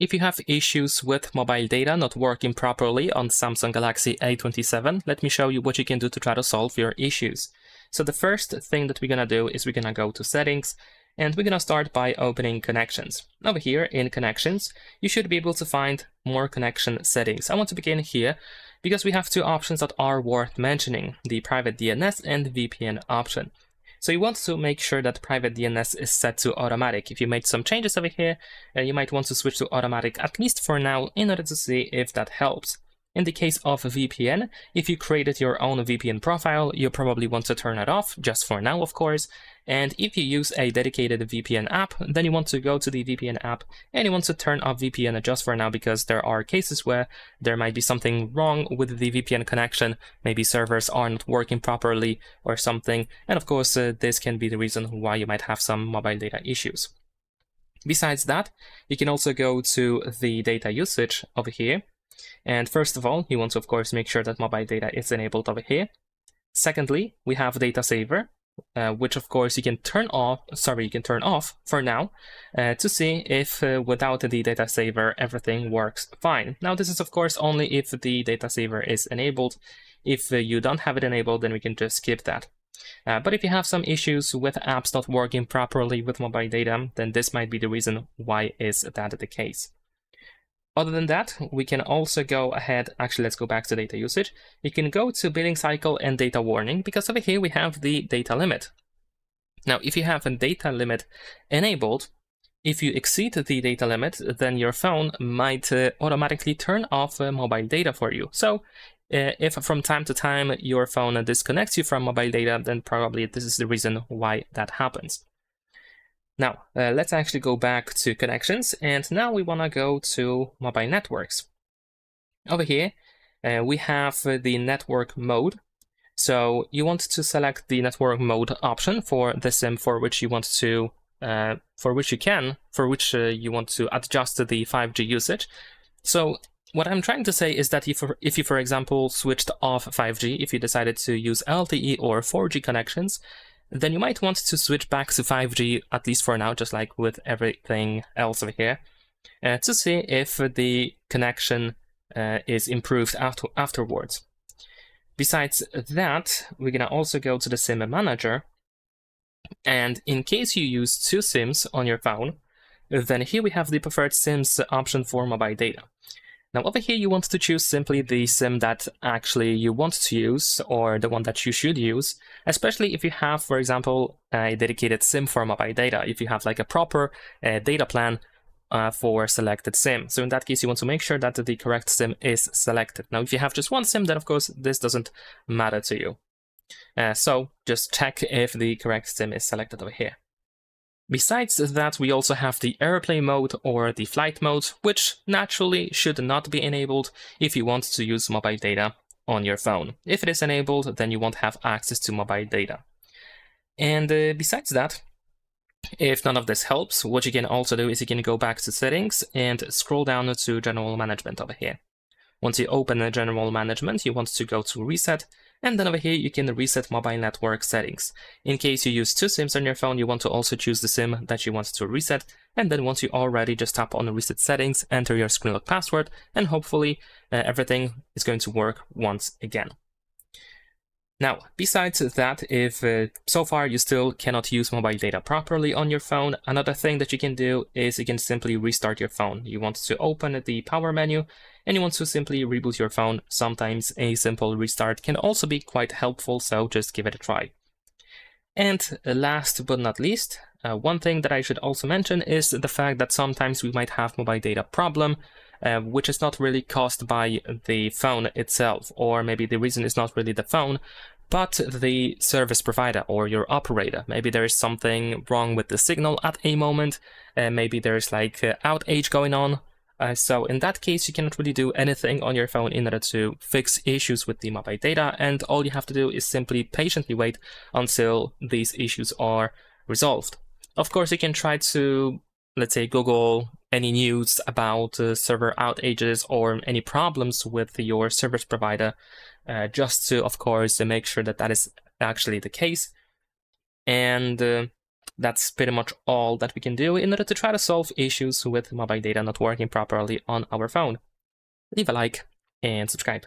If you have issues with mobile data not working properly on Samsung Galaxy A27, let me show you what you can do to try to solve your issues. So the first thing that we're gonna do is we're gonna go to settings, and we're gonna start by opening connections. Over here in connections, you should be able to find more connection settings. I want to begin here because we have two options that are worth mentioning, the private DNS and VPN option. So you want to make sure that private DNS is set to automatic. If you made some changes over here, you might want to switch to automatic, at least for now, in order to see if that helps. In the case of VPN, if you created your own VPN profile, you probably want to turn it off, just for now, of course. And if you use a dedicated VPN app, then you want to go to the VPN app and you want to turn off VPN just for now, because there are cases where there might be something wrong with the VPN connection. Maybe servers aren't working properly or something. And of course, this can be the reason why you might have some mobile data issues. Besides that, you can also go to the data usage over here. And first of all, you want to, of course, make sure that mobile data is enabled over here. Secondly, we have data saver, which of course you can turn off for now, to see if without the data saver everything works fine. Now this is of course only if the data saver is enabled. If you don't have it enabled, then we can just skip that. But if you have some issues with apps not working properly with mobile data, then this might be the reason why is that the case. Other than that, we can also go ahead, actually let's go back to data usage. You can go to billing cycle and data warning, because over here we have the data limit. Now, if you have a data limit enabled, if you exceed the data limit, then your phone might automatically turn off mobile data for you. So if from time to time your phone disconnects you from mobile data, then probably this is the reason why that happens. Now, let's actually go back to connections, and now we want to go to mobile networks. Over here, we have the network mode. So you want to select the network mode option for the SIM for which you want to, you want to adjust the 5G usage. So what I'm trying to say is that if you, for example, switched off 5G, if you decided to use LTE or 4G connections, then you might want to switch back to 5G, at least for now, just like with everything else over here, to see if the connection is improved afterwards. Besides that, we're going to also go to the SIM manager. And in case you use two SIMs on your phone, then here we have the preferred SIMs option for mobile data. Now over here you want to choose simply the SIM that actually you want to use, or the one that you should use, especially if you have, for example, a dedicated SIM for mobile data, if you have like a proper data plan for selected SIM. So in that case you want to make sure that the correct SIM is selected. Now if you have just one SIM, then of course this doesn't matter to you. So just check if the correct SIM is selected over here. Besides that, we also have the airplane mode or the flight mode, which naturally should not be enabled if you want to use mobile data on your phone. If it is enabled, then you won't have access to mobile data. And besides that, if none of this helps, what you can also do is you can go back to settings and scroll down to general management over here. Once you open the general management, you want to go to reset, and then over here you can reset mobile network settings. In case you use two SIMs on your phone, you want to also choose the SIM that you want to reset, and then once you are ready, just tap on the reset settings, enter your screen lock password, and hopefully everything is going to work once again. Now, besides that, if so far you still cannot use mobile data properly on your phone, another thing that you can do is you can simply restart your phone. You want to open the power menu and you want to simply reboot your phone. Sometimes a simple restart can also be quite helpful, so just give it a try. And last but not least, one thing that I should also mention is the fact that sometimes we might have mobile data problem, which is not really caused by the phone itself, or maybe the reason is not really the phone, but the service provider or your operator. Maybe there is something wrong with the signal at a moment, maybe there's like outage going on. So in that case, you cannot really do anything on your phone in order to fix issues with the mobile data, and all you have to do is simply patiently wait until these issues are resolved. Of course, you can try to, let's say, Google any news about server outages or any problems with your service provider, just to, of course, make sure that that is actually the case. And that's pretty much all that we can do in order to try to solve issues with mobile data not working properly on our phone. Leave a like and subscribe.